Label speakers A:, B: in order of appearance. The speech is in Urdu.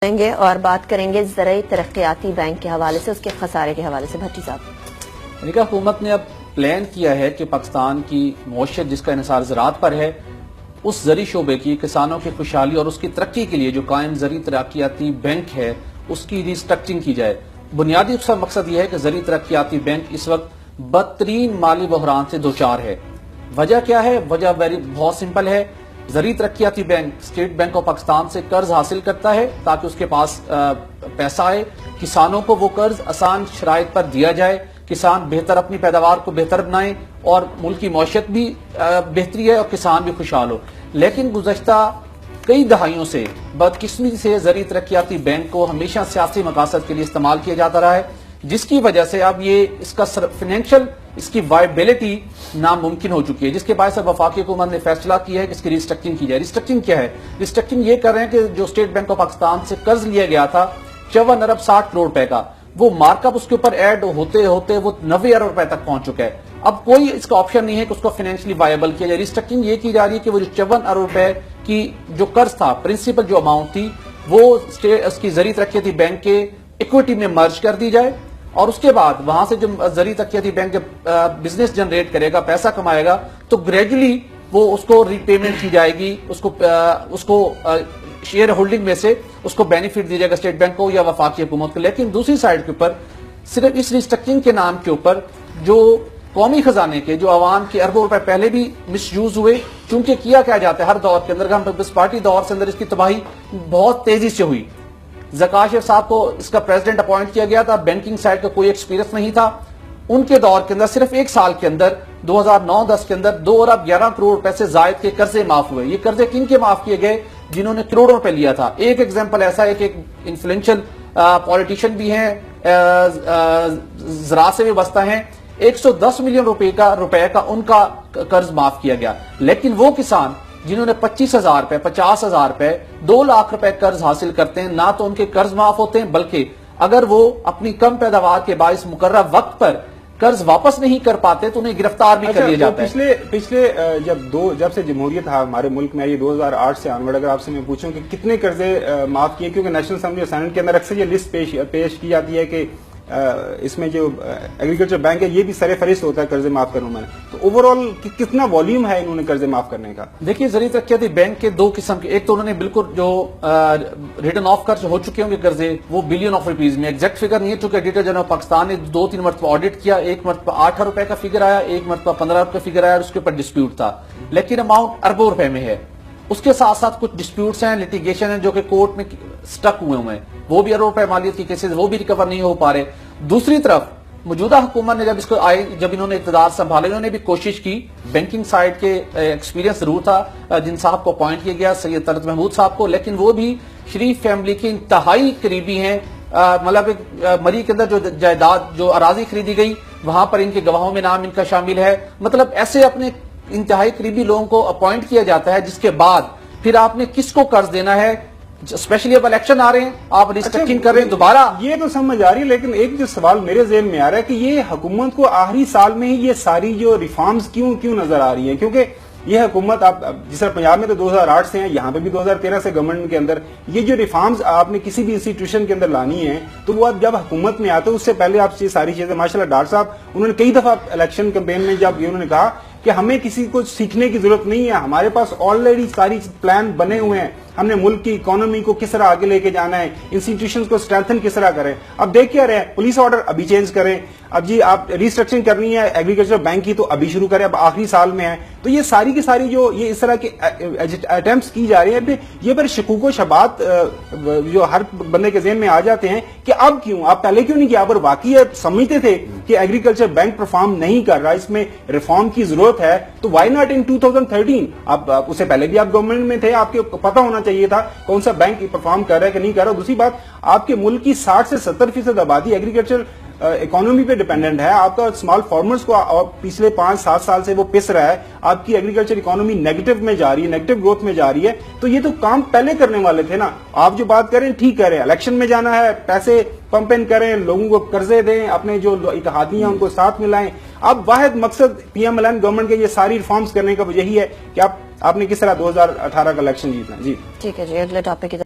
A: کریں گے اور بات کریں گے زرعی ترقیاتی بینک کے حوالے سے، اس کے خسارے کے حوالے سے۔ بھٹی صاحب،
B: امریکہ حکومت نے اب پلان کیا ہے کہ پاکستان کی معیشت جس کا انحصار زراعت پر ہے، اس زرعی شعبے کی کسانوں کی خوشحالی اور اس کی ترقی کے لیے جو قائم زرعی ترقیاتی بینک ہے اس کی ریسٹرکچرنگ کی جائے۔ بنیادی مقصد یہ ہے کہ زرعی ترقیاتی بینک اس وقت بدترین مالی بحران سے دوچار ہے۔ وجہ کیا ہے؟ وجہ بہت سمپل ہے۔ زرعی ترقیاتی bank state bank of Pakistan سے قرض حاصل کرتا ہے تاکہ اس کے پاس پیسہ آئے، کسانوں کو وہ قرض آسان شرائط پر دیا جائے، کسان بہتر اپنی پیداوار کو بہتر بنائیں اور ملک کی معیشت بھی بہتری ہے اور کسان بھی خوشحال ہو۔ لیکن گزشتہ کئی دہائیوں سے بدقسمتی سے زرعی ترقیاتی بینک کو ہمیشہ سیاسی مقاصد کے لیے استعمال کیا جاتا رہا ہے، جس کی وجہ سے اب یہ اس کا فائنینشل اس کی وائبلٹی ناممکن ہو چکی ہے، جس کے باعث اب وفاقی حکومت نے فیصلہ کیا ہے کہ اس کی ریسٹرکچرنگ کی جائے۔ ریسٹرکچرنگ کیا ہے؟ ریسٹرکچرنگ یہ کر رہے ہیں کہ جو اسٹیٹ بینک آف پاکستان سے قرض لیا گیا تھا 54 ارب 60 کروڑ روپے کا، وہ مارک اپ اس کے اوپر ایڈ ہوتے ہوتے وہ 90 ارب روپے تک پہنچ چکا ہے۔ اب کوئی اس کا آپشن نہیں ہے کہ اس کو فائنینشلی وائبل کیا جائے۔ ریسٹرکچرنگ یہ کی جا رہی ہے کہ وہ جو 54 ارب روپے کی جو قرض تھا، پرنسپل جو اماؤنٹ تھی، وہ اس کی زرعی ترقیاتی بینک کے ایکویٹی میں مرج کر دی جائے، اور اس کے بعد وہاں سے جو زرعی ترقیاتی بینک بزنس جنریٹ کرے گا، پیسہ کمائے گا، تو گریجولی وہ اس کو ری پیمنٹ کی جائے گی، اس کو شیئر ہولڈنگ میں سے اس کو بینیفٹ دی جائے گا اسٹیٹ بینک کو یا وفاقی حکومت کو۔ لیکن دوسری سائڈ کے اوپر صرف اس ریسٹرکچرنگ کے نام کے اوپر جو قومی خزانے کے جو عوام کے اربوں روپے پہلے بھی مس یوز ہوئے، چونکہ کیا جاتا ہے ہر دور کے اندر، ہم پیپلز پارٹی دور سے اندر اس کی تباہی بہت تیزی سے ہوئی۔ زکا شیخ صاحب کو اس کا پریزیڈنٹ اپوائنٹ کیا گیا تھا، بینکنگ سائٹ کا کوئی ایکسپیرینس نہیں تھا، ان کے دور کے اندر صرف ایک سال کے اندر 2009-10 کے اندر 2 ارب 11 کروڑ روپے سے زائد کے قرضے معاف ہوئے۔ یہ قرضے کن کے معاف کیے گئے؟ جنہوں نے کروڑوں روپے لیا تھا۔ ایک ایگزامپل ایسا ہے کہ ایک انفلوئنشل پولیٹیشین بھی ہیں، زراعت سے بھی وابستہ ہیں، 110 ملین روپے کا ان کا قرض معاف کیا گیا۔ لیکن وہ کسان جنہوں نے 25,000 روپے 50,000 روپے 2 لاکھ روپے قرض حاصل کرتے ہیں، نہ تو ان کے قرض معاف ہوتے ہیں، بلکہ اگر وہ اپنی کم پیداوار کے باعث مقررہ وقت پر قرض واپس نہیں کر پاتے تو انہیں گرفتار بھی کر لیا جاتا ہے۔
C: پچھلے جب سے جمہوریت تھا ہمارے ملک میں، یہ 2008 سے آنورڈ، اگر آپ سے میں پوچھوں کہ کتنے قرضے معاف کیے، کیونکہ نیشنل اسمبلی اور سینٹ کے اندر اکثر یہ لسٹ پیش کی جاتی ہے کہ اس میں جو ایگریکلچر بینک ہے یہ بھی سر فہرست ہوتا ہے قرضے معاف کرنے میں، تو اوور آل کتنا والیوم ہے انہوں نے قرضے معاف کرنے کا؟
B: دیکھیے، زرعی ترقیاتی بینک کے 2 قسم کے، ایک تو انہوں نے بالکل جو ریٹن آف قرض ہو چکے ہوں گے قرضے، وہ بلین آف روپیز میں، ایگزیکٹ فگر نہیں ہے چونکہ ایڈیٹر جنرل آف پاکستان نے 2-3 مرتبہ آڈٹ کیا، ایک مرتبہ 8 ارب روپے کا فگر آیا، ایک مرتبہ 15 ارب کا فگر آیا، اور اس کے اوپر ڈسپیوٹ تھا، لیکن اماؤنٹ اربوں روپے میں ہے۔ اس کے ساتھ ساتھ کچھ ڈسپیوٹس ہیں، لٹیگیشن ہیں جو کہ کورٹ میں سٹک ہوئے ہیں، وہ بھی اربوں روپے مالیت کی کیسز وہ بھی ریکور نہیں ہو پا رہے۔ دوسری طرف موجودہ حکومت نے جب انہوں نے اقتدار سنبھالے، انہوں نے بھی کوشش کی، بینکنگ سائٹ کے ایکسپیرینس ضرور تھا جن صاحب کو اپوائنٹ کیا گیا، سید طلعت محمود صاحب کو، لیکن وہ بھی شریف فیملی کے انتہائی قریبی ہیں۔ مطلب مری کے اندر جو جائیداد جو اراضی خریدی گئی وہاں پر ان کے گواہوں میں نام ان کا شامل ہے۔ مطلب ایسے اپنے انتہائی قریبی لوگوں کو اپوائنٹ کیا جاتا ہے، جس کے بعد پھر آپ نے کس کو قرض دینا ہے، اسپیشلی اب الیکشن آ رہے ہیں، آپ ریسٹرکچرنگ کر رہے ہیں دوبارہ۔
C: یہ تو سمجھ آ رہی ہے، لیکن ایک جو سوال میرے ذہن میں آ رہا ہے کہ یہ حکومت کو آخری سال میں ہی یہ ساری جو ریفارمز کیوں نظر آ رہی ہیں؟ کیونکہ یہ حکومت، آپ جس طرح پنجاب میں تو 2008 سے ہیں، یہاں پہ بھی 2013 سے گورنمنٹ کے اندر یہ جو ریفارمز آپ نے کسی بھی انسٹیٹیوشن کے اندر لانی ہے، تو وہ جب حکومت میں آتے اس سے پہلے آپ یہ ساری چیزیں، ماشاءاللہ ڈاکٹر صاحب انہوں نے کئی دفعہ الیکشن کیمپین میں جب انہوں نے کہا کہ ہمیں کسی کو سیکھنے کی ضرورت نہیں ہے، ہمارے پاس آلریڈی ساری پلان بنے ہوئے ہیں، ہم نے ملک کی اکانومی کو کس طرح آگے لے کے جانا ہے، انسٹیٹیوشنز کو اسٹرینتھن کس طرح کریں۔ اب دیکھ کیا رہے ہیں، پولیس آرڈر ابھی چینج کریں، اب جی آپ ریسٹرکچرنگ کرنی ہے ایگریکلچر بینک کی تو ابھی شروع کریں، اب آخری سال میں ہے۔ تو یہ ساری کی ساری جو یہ اس طرح کے اٹیمپٹس کی جا رہی ہیں، یہ پر شکوک و شبہات جو ہر بندے کے ذہن میں آ جاتے ہیں کہ اب کیوں، آپ پہلے کیوں نہیں کیا؟ آپ واقعی سمجھتے تھے کہ ایگریکلچر بینک پرفارم نہیں کر رہا، اس میں ریفارم کی ضرورت ہے، تو وائی ناٹ ان 2013؟ آپ اس سے پہلے بھی آپ گورنمنٹ میں تھے، آپ کے پتہ ہونا چاہیے تھا کون سا بینک پرفارم کر رہا ہے کہ نہیں کر رہا۔ دوسری بات، آپ کے ملک کی 60 سے 70% آبادی ایگریکلچر اکانومی پہ ڈیپینڈنٹ ہے، آپ کا اسمال فارمرز کو پچھلے 5-7 سال سے وہ پس رہا ہے، آپ کی ایگریکلچر اکانومی نیگیٹو میں جا رہی ہے، نیگیٹو گروتھ میں جا رہی ہے، تو یہ تو کام پہلے کرنے والے تھے نا۔ آپ جو بات کریں ٹھیک کہہ رہے ہیں، الیکشن میں جانا ہے، پیسے پمپ ان کریں، لوگوں کو قرضے دیں، اپنے جو اتحادی ہیں ان کو ساتھ ملائیں۔ اب واحد مقصد P M L N government کے یہ ساری ریفارمز کرنے کا یہی ہے کہ آپ نے کس طرح 2018 کا الیکشن جیتنا۔ جی
A: ٹھیک ہے جی، اگلے ٹاپک